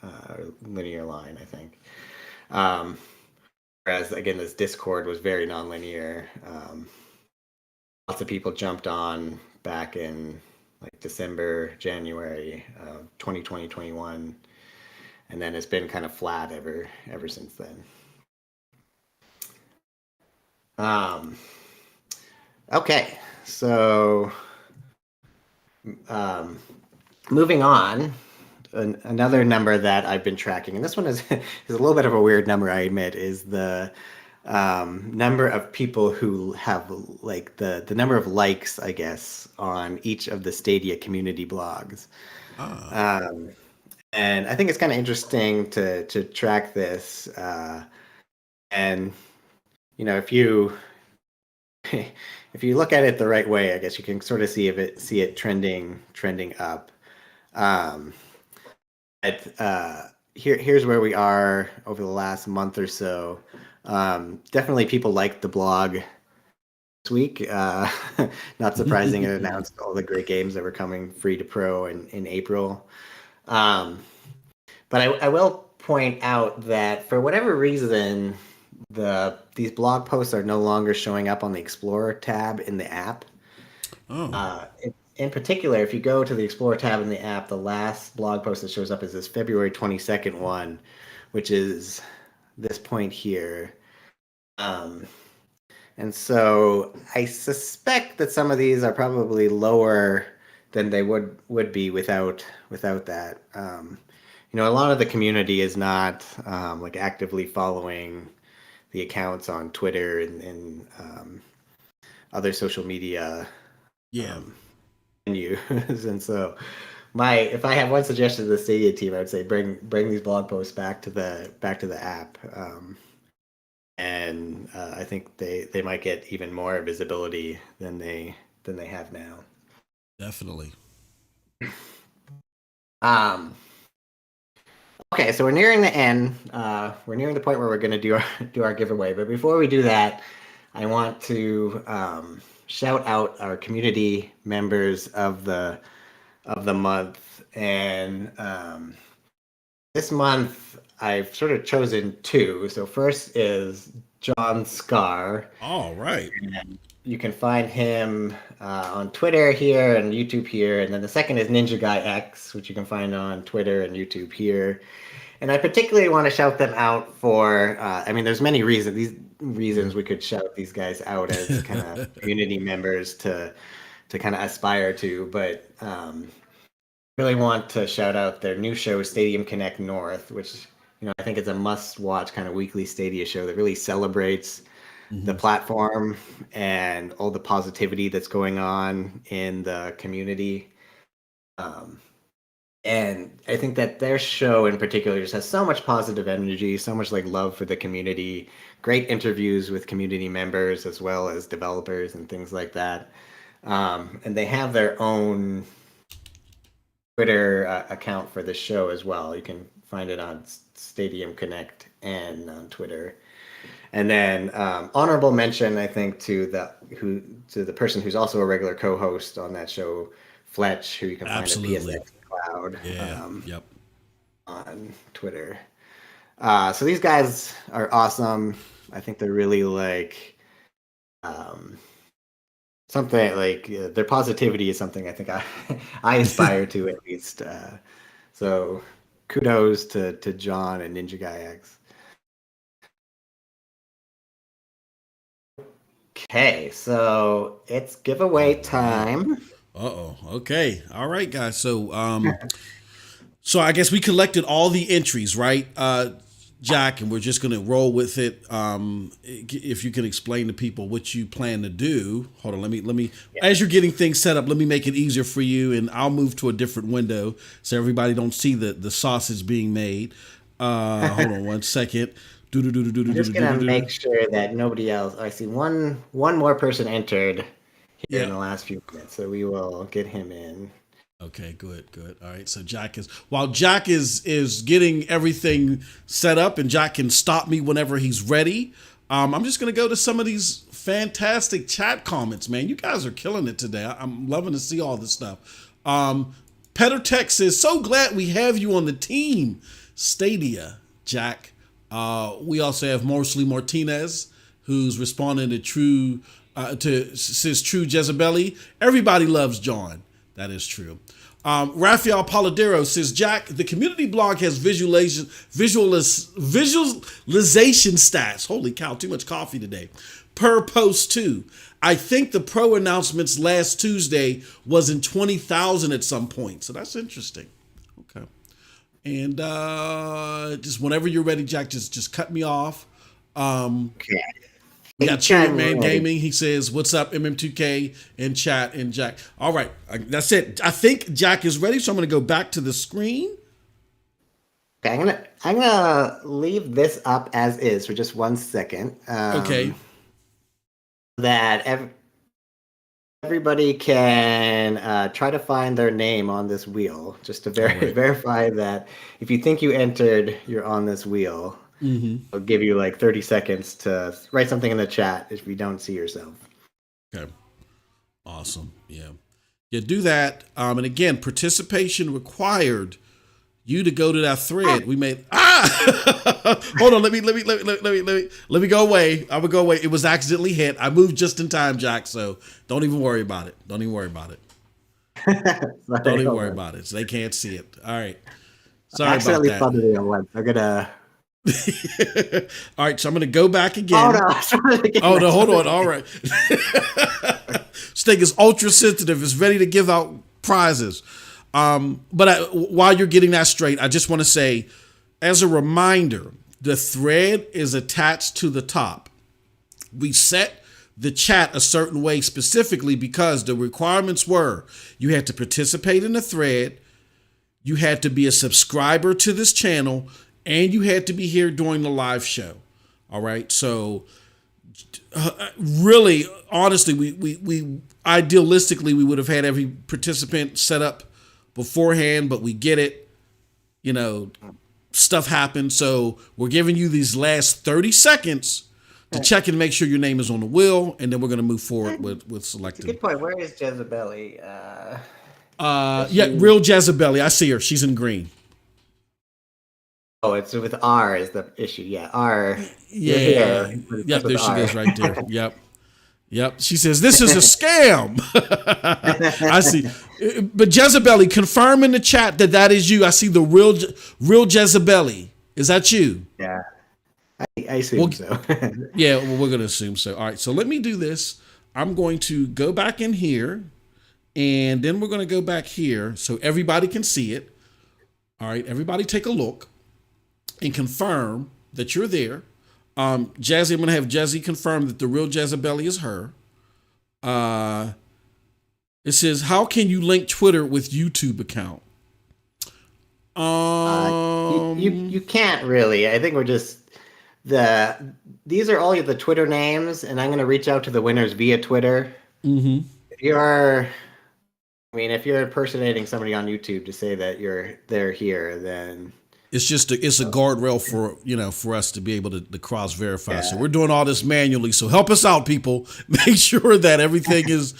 linear line, I think. Whereas again, this Discord was very nonlinear. Lots of people jumped on back in like December, January, 2020, 21, and then it's been kind of flat ever since then. Okay, so moving on, another number that I've been tracking, and this one is is a little bit of a weird number, I admit, is the number of people who have like the number of likes, I guess, on each of the Stadia community blogs. Ah. Um, and I think it's kind of interesting to track this. And if you if you look at it the right way, I guess you can sort of see it trending up. Um, here's where we are over the last month or so. Definitely people liked the blog this week. Not surprising, it announced all the great games that were coming free to pro in April. Um, but I will point out that for whatever reason, these blog posts are no longer showing up on the Explorer tab in the app. Oh. In particular, if you go to the Explorer tab in the app, the last blog post that shows up is this February 22nd one, which is this point here. And so I suspect that some of these are probably lower than they would be without that. A lot of the community is not like actively following the accounts on Twitter and other social media Yeah. venues, and so if I have one suggestion to the Stadia team, I would say bring these blog posts back to the app. And I think they might get even more visibility than they have now. Definitely. Okay, so we're nearing the end. We're nearing the point where we're going to do our giveaway. But before we do that, I want to shout out our community members of the month. And this month, I've sort of chosen two. So first is John Scar. All right. And you can find him on Twitter here and YouTube here. And then the second is Ninja Guy X, which you can find on Twitter and YouTube here. And I particularly want to shout them out for, there's many reasons. These reasons we could shout these guys out as kind of community members to kind of aspire to. But really want to shout out their new show, Stadium Connect North, which I think is a must-watch kind of weekly Stadia show that really celebrates the platform and all the positivity that's going on in the community. And I think that their show in particular just has so much positive energy, so much like love for the community, great interviews with community members as well as developers and things like that. And they have their own Twitter account for the show as well. You can find it on Stadium Connect and on Twitter. And then honorable mention, I think, to the person who's also a regular co-host on that show, Fletch, who you can find at PSX Cloud. Yep. On Twitter. So these guys are awesome. I think they're really like something like their positivity is something I think I aspire to at least. So kudos to John and Ninja Guy X. Okay, so it's giveaway time. Okay. All right, guys. So so I guess we collected all the entries, right, Jack, and we're just going to roll with it. If you can explain to people what you plan to do. Hold on, let me. Yeah. As you're getting things set up, let me make it easier for you, and I'll move to a different window so everybody don't see the sausage being made. Hold on one second. I'm just gonna make sure that nobody else. I see one more person entered here in the last few minutes, so we will get him in. Okay, good. All right, so Jack is getting everything set up, and Jack can stop me whenever he's ready. I'm just gonna go to some of these fantastic chat comments, man. You guys are killing it today. I'm loving to see all this stuff. Petter Tech says, "So glad we have you on the team, Stadia, Jack." We also have Mosley Martinez, who's responding to says True Jezebeli. Everybody loves John. That is true. Rafael Polidero says, Jack, the community blog has visualization stats. Holy cow, too much coffee today. Per post too. I think the pro announcements last Tuesday was in 20,000 at some point. So that's interesting. Okay. And just whenever you're ready, Jack, just cut me off. Okay. We got Cherry Man Gaming. He says, "What's up, MM2K in chat?" And Jack. All right, that's it. I think Jack is ready, so I'm going to go back to the screen. Okay, I'm gonna leave this up as is for just 1 second. Okay. That everybody can try to find their name on this wheel, just to Right. verify that if you think you entered, you're on this wheel. I'll give you like 30 seconds to write something in the chat if you don't see yourself. Okay. Awesome. Yeah. Yeah. Do that. And again, participation required. You to go to that thread. We made hold on. Let me go away. I'm gonna go away. It was accidentally hit. I moved just in time, Jack. So don't even worry about it. Don't even worry about it. Don't even worry about it. So they can't see it. All right. Sorry about Accidentally that. spun the wheel once. I'm gonna. All right. So I'm gonna go back again. Oh no! Oh no! Hold on. All right. This thing is ultra sensitive. It's ready to give out prizes. But while you're getting that straight, I just want to say, as a reminder, the thread is attached to the top. We set the chat a certain way specifically because the requirements were you had to participate in the thread, you had to be a subscriber to this channel, and you had to be here during the live show. All right. So really, honestly, we idealistically, we would have had every participant set up beforehand, but we get it, stuff happens. So we're giving you these last 30 seconds to check and make sure your name is on the wheel, and then we're going to move forward with selecting. Good point. Where is Jezebeli? Yeah, real Jezebeli. I see her. She's in green. Oh, it's with R is the issue. Yeah, R. Yeah. Yep, there she goes right there. Yep. She says, this is a scam. I see. But Jezebeli, confirm in the chat that is you. I see the real Jezebeli. Is that you? Yeah. I assume so. Yeah, well, we're going to assume so. All right, so let me do this. I'm going to go back in here, and then we're going to go back here so everybody can see it. All right, everybody take a look and confirm that you're there. Jazzy, I'm going to have Jazzy confirm that the real Jezebeli is her. It says, how can you link Twitter with YouTube account? You can't really. I think we're just these are all the Twitter names, and I'm going to reach out to the winners via Twitter. Mm-hmm. If you're impersonating somebody on YouTube to say that they're here, then it's just it's a guardrail for us to be able to cross verify. Yeah. So we're doing all this manually. So help us out, people. Make sure that everything is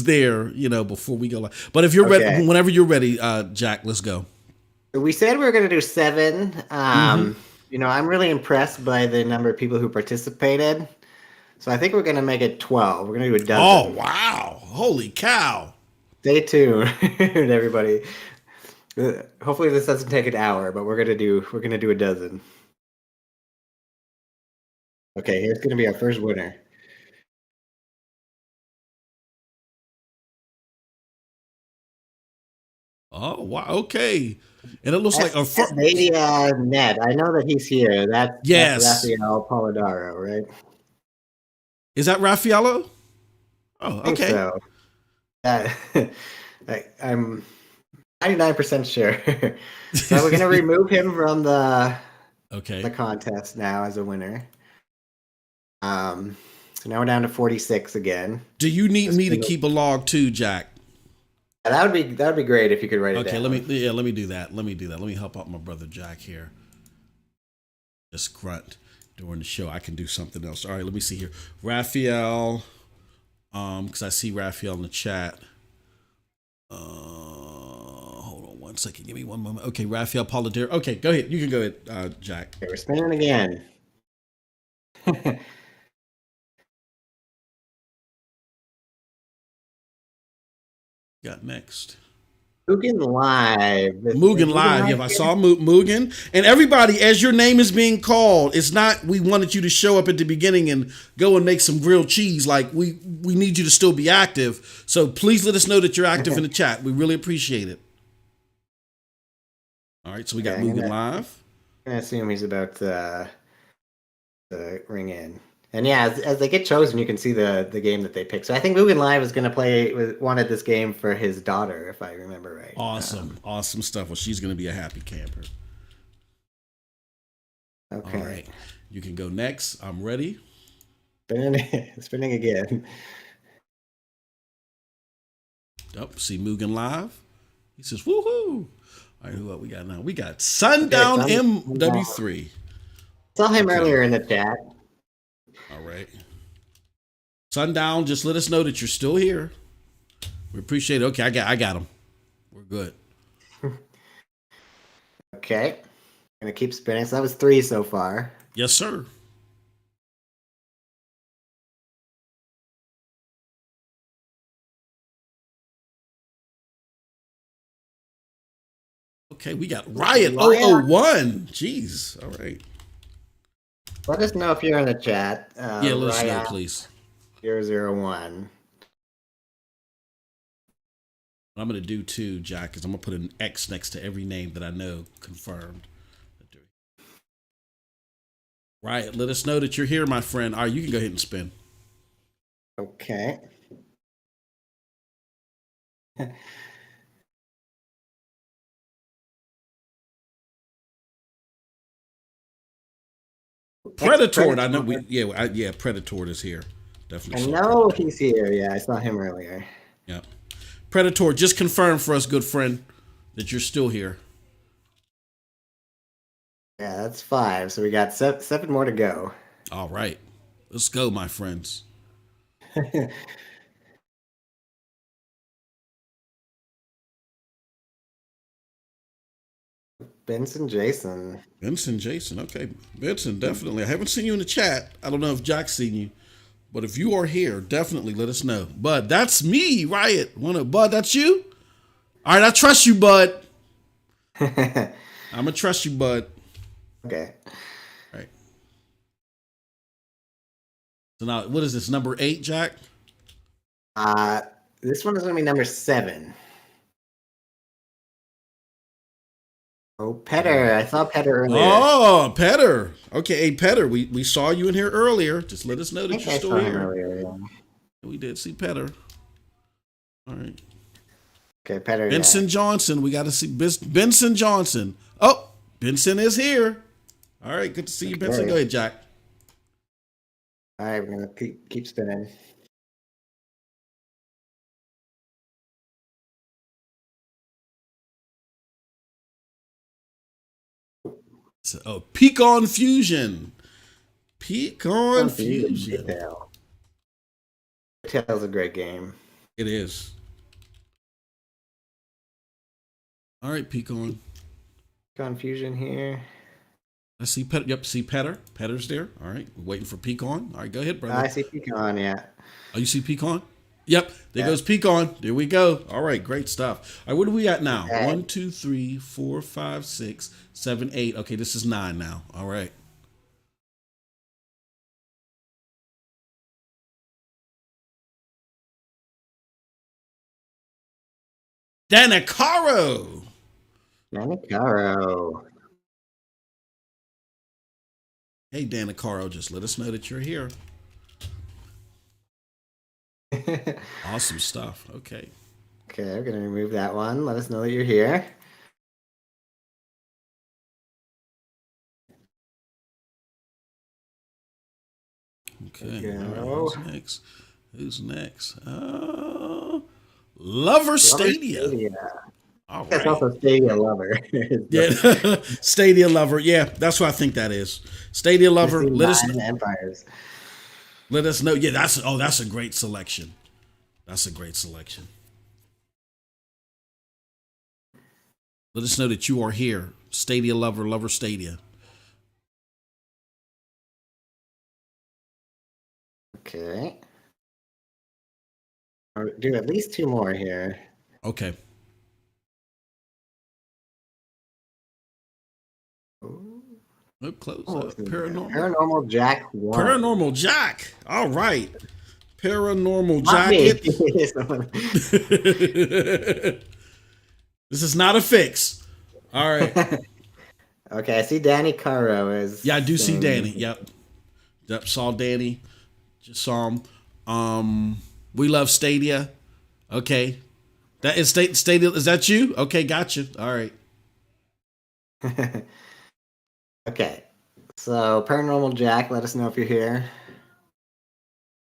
there, before we go live. But if you're ready, whenever you're ready, Jack, let's go. We said we were going to do 7. I'm really impressed by the number of people who participated. So I think we're going to make it 12. We're going to do a dozen. Oh, wow. Holy cow. Stay tuned, everybody. Hopefully this doesn't take an hour, but we're gonna do a dozen. Okay, here's gonna be our first winner. Oh wow! Okay, and it looks like a Stadia Ned. I know that he's here. That's Raphael Polidoro, right? Is that Raffaello? Oh, okay. So. I'm 99% sure. So we're gonna remove him from the contest now as a winner. So now we're down to 46 again. Do you need me to keep a log too, Jack? Yeah, that would be great if you could write it down. Okay, let me do that. Let me help out my brother Jack here. Just grunt during the show. I can do something else. All right, let me see here. Raphael, because I see Raphael in the chat. Hold on one second. Give me one moment. Okay, Raphael Polidoro. Okay, go ahead. You can go ahead, Jack. Okay, we're spinning again. Got next. Mugen Live. Mugen Live. Yeah, I saw Mugen. And everybody, as your name is being called, it's not we wanted you to show up at the beginning and go and make some grilled cheese. Like we need you to still be active. So please let us know that you're active in the chat. We really appreciate it. All right, so we got Mugen Live. I'm gonna assume he's about to ring in. And yeah, as they get chosen, you can see the game that they pick. So I think Mugen Live is going to wanted this game for his daughter, if I remember right. Awesome stuff. Well, she's going to be a happy camper. Okay. All right. You can go next. I'm ready. Spinning again. Oh, see Mugen live. He says, woohoo. All right, who what we got now? We got Sundown MW3. Saw him earlier in the chat. All right. Sundown, just let us know that you're still here. We appreciate it. Okay, I got him. We're good. Okay. Gonna keep spinning. So that was 3 so far. Yes, sir. Okay, we got Riot 001. Jeez. All right. Let us know if you're in the chat. Yeah, let us know, please. 001. What I'm going to do too, Jack, is I'm going to put an X next to every name that I know confirmed. Riot, let us know that you're here, my friend. All right, you can go ahead and spin. Okay. Predator, I know Predator is here. Definitely. I know he's here. Yeah, I saw him earlier. Yeah. Predator, just confirm for us, good friend, that you're still here. Yeah, that's 5. So we got 7 more to go. All right. Let's go, my friends. Benson Jason. Okay. Benson, definitely. I haven't seen you in the chat. I don't know if Jack's seen you. But if you are here, definitely let us know. Bud, that's me, Riot. Bud, that's you? All right, I trust you, Bud. I'm going to trust you, Bud. Okay. All right. So now, what is this, number 8, Jack? This one is going to be number 7. Oh, Petter. I saw Petter earlier. Oh, Petter. Okay, hey, Petter, we saw you in here earlier. Just let us know that you're still here. Earlier, yeah. We did see Petter. All right. Okay, Petter. Benson Johnson. We got to see Benson Johnson. Oh, Benson is here. All right, good to see you, Benson. Go ahead, Jack. All right, we're going to keep spinning. Oh, Pecan Fusion. Pecan Fusion. Tail's a great game. It is. All right, Pecan. Pecan Fusion here. I see Petter. Yep, see Petter. Petter's there. All right, we're waiting for Pecan. All right, go ahead, brother. I see Pecan, yeah. Oh, you see Pecan? Yep, there goes Pecan. There we go. All right, great stuff. All right, what are we at now? Okay. 1, 2, 3, 4, 5, 6, 7, 8. Okay, this is 9 now. All right. Danicaro. Hey, Danicaro, just let us know that you're here. Awesome stuff. Okay. Okay, we're going to remove that one. Let us know that you're here. Okay. All right, who's next? Lover Stadia. All right. That's also Stadia Lover. Yeah, Stadia Lover. Yeah, that's what I think that is. Stadia Lover. Let us know. Empires. Let us know. Yeah, that's a great selection. That's a great selection. Let us know that you are here. Stadia Lover, Lover Stadia. Okay. I'll do at least 2 more here. Okay. Oh, close up. Paranormal Jack 1. Paranormal Jack. All right. Paranormal Jacket. This is not a fix. All right. Okay, I see Danny Caro is. Yeah, I do see Danny. Yep. Saw Danny. Just saw him. We love Stadia. Okay. That is Stadia. Is that you? Okay, gotcha. All right. Okay. So Paranormal Jack, let us know if you're here.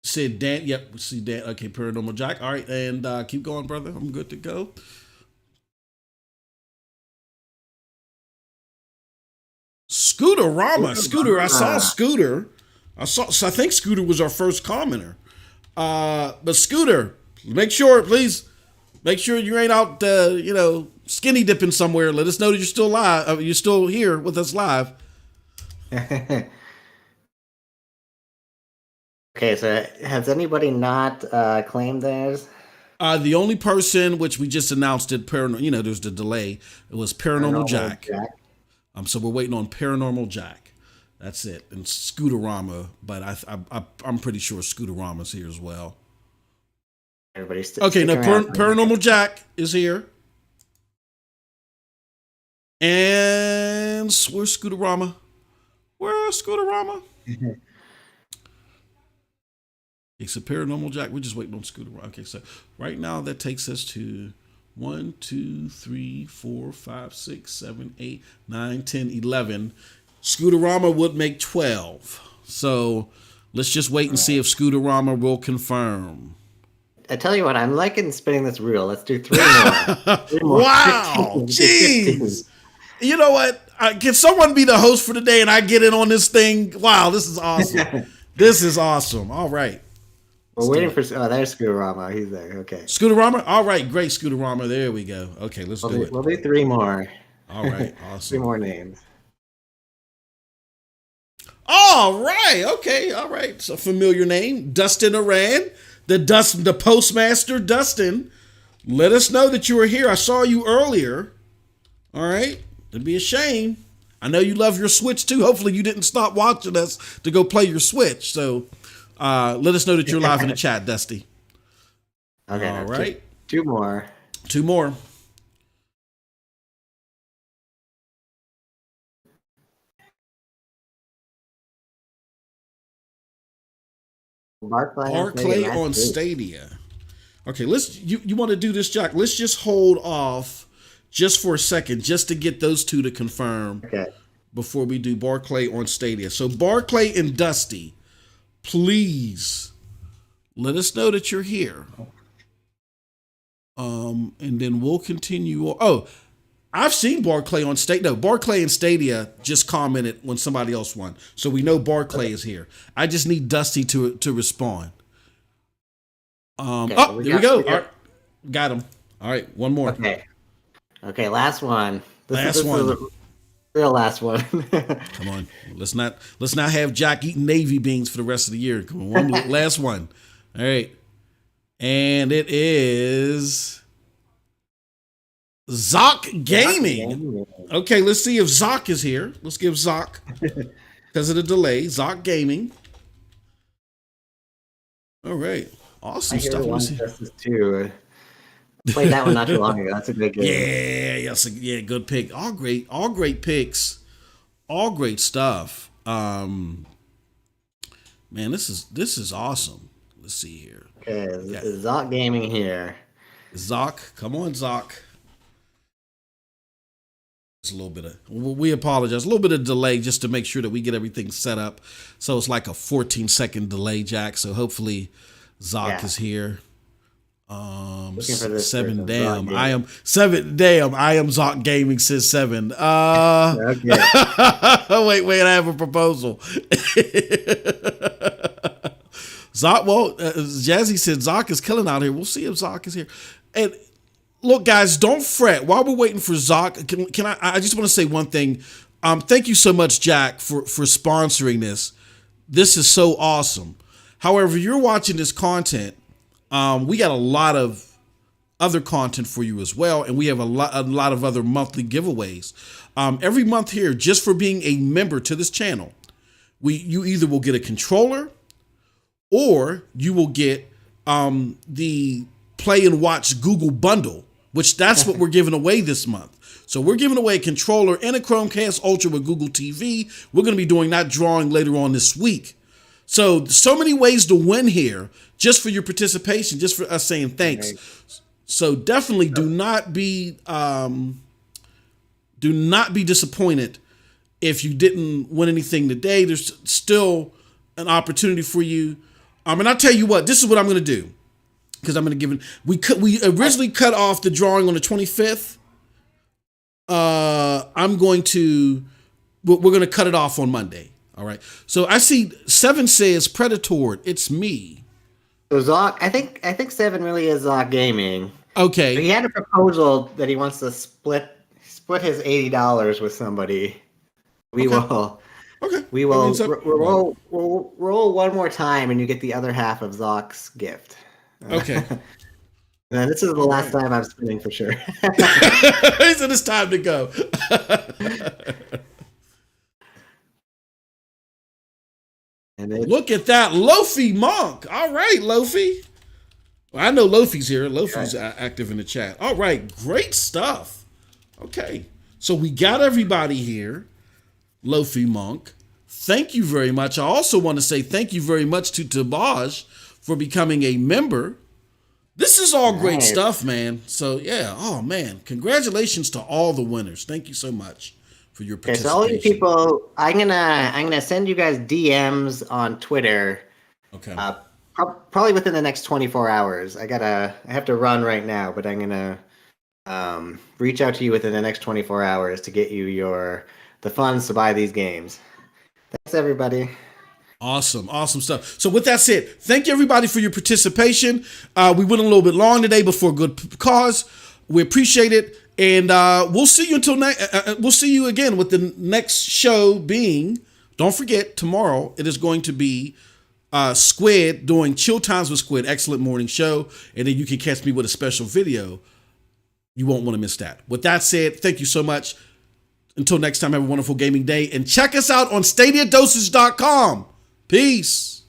Said Dan. Yep. See Dan. Okay. Paranormal Jack. All right. And keep going, brother. I'm good to go. Scooter. I saw Scooter. So I think Scooter was our first commenter. But Scooter, please make sure you ain't out, skinny dipping somewhere. Let us know that you're still live. You're still here with us live. Okay, so has anybody not claimed theirs? The only person, which we just announced it, there's the delay. It was Paranormal Jack. So we're waiting on Paranormal Jack. That's it. And Scooterama, but I'm pretty sure Scooterama's here as well. Everybody's okay. Now Paranormal Jack is here, and where's Scooterama? Where's Scooterama? It's a Paranormal Jack. We're just waiting on Scooterama. Okay, so right now that takes us to 1, 2, 3, 4, 5, 6, 7, 8, 9, 10, 11. Scooterama would make 12. So let's just wait and see if Scooterama will confirm. I tell you what, I'm liking spinning this wheel. Let's do 3 more. 3 more. Wow. 15, Jeez. 15. You know what? Can someone be the host for today and I get in on this thing? Wow, this is awesome. This is awesome. All right. We're waiting for... Oh, there's Scooterama. He's there. Okay. Scooterama? All right. Great, Scooterama. There we go. Okay, let's do it. We'll do 3 more. All right. Awesome. 3 more names. All right. Okay. All right. It's a familiar name. Dustin Aran. The postmaster, Dustin. Let us know that you were here. I saw you earlier. All right. It'd be a shame. I know you love your Switch too. Hopefully you didn't stop watching us to go play your Switch. So let us know that you're live in the chat, Dusty. Okay. All right. 2 more. 2 more. Barclay on Stadia. Okay, you want to do this, Jack? Let's just hold off just for a second, just to get those 2 to confirm. Okay. Before we do Barclay on Stadia. So Barclay and Dusty, please let us know that you're here. And then we'll continue. Oh, I've seen Barclay on Stadia. No, Barclay and Stadia just commented when somebody else won. So we know Barclay is here. I just need Dusty to respond. There we go. All right. Got him. All right, one more. Okay, last one. This one. Is the real last one. Come on. Let's not have Jack eating Navy beans for the rest of the year. Come on, last one. All right. And it is Zoc Gaming. Okay, let's see if Zoc is here. Let's give Zoc, because of the delay, Zoc Gaming. All right. Awesome stuff. Too. Played that one not too long ago. That's a good game. Yeah, good pick. All great picks. All great stuff. Man, this is awesome. Let's see here. Okay, Zoc Gaming here. Zoc, come on, Zoc. It's a little bit of, we apologize, a little bit of delay just to make sure that we get everything set up. So it's like a 14-second delay, Jack. So hopefully Zoc is here. Looking for this 7 damn. I am Zoc Gaming, says 7. Okay. wait, I have a proposal. Zoc, Jazzy said Zoc is killing out here. We'll see if Zoc is here. And look, guys, don't fret. While we're waiting for Zoc, can I just want to say one thing. Thank you so much, Jack, for sponsoring this. This is so awesome. However, you're watching this content. We got a lot of other content for you as well, and we have a lot of other monthly giveaways. Every month here, just for being a member to this channel, you either will get a controller, or you will get the Play and Watch Google bundle, which that's what we're giving away this month. So we're giving away a controller and a Chromecast Ultra with Google TV. We're going to be doing that drawing later on this week. So many ways to win here, just for your participation, just for us saying thanks. So definitely do not be disappointed if you didn't win anything today. There's still an opportunity for you. And I'll tell you what, this is what I'm going to do. Because I'm going to give it, we originally cut off the drawing on the 25th. We're going to cut it off on Monday. All right. So I see 7 says Predator. It's me. So Zoc, I think 7 really is Zoc Gaming. Okay. He had a proposal that he wants to split his $80 with somebody. We will. Okay. We will roll one more time, and you get the other half of Zoc's gift. Okay. And this is the last time I'm spinning for sure. He said it's time to go. Look at that, Lofi Monk. All right, Lofi. Well, I know Lofi's here. Lofi's active in the chat. All right, great stuff. Okay, so we got everybody here. Lofi Monk, thank you very much. I also want to say thank you very much to Dosage for becoming a member. This is all great stuff, man. So yeah, oh man, congratulations to all the winners. Thank you so much for your participation. So all you people, I'm gonna send you guys DMs on Twitter. Okay. Probably within the next 24 hours. I have to run right now, but I'm gonna reach out to you within the next 24 hours to get you the funds to buy these games. Thanks, everybody. Awesome stuff. So with that said, thank you everybody for your participation. We went a little bit long today, but for a good cause. We appreciate it, and we'll see you until we'll see you again with the next show being. Don't forget, tomorrow it is going to be Squid doing Chill Times with Squid. Excellent morning show, and then you can catch me with a special video. You won't want to miss that. With that said, thank you so much. Until next time, have a wonderful gaming day, and check us out on stadiadosage.com. Peace.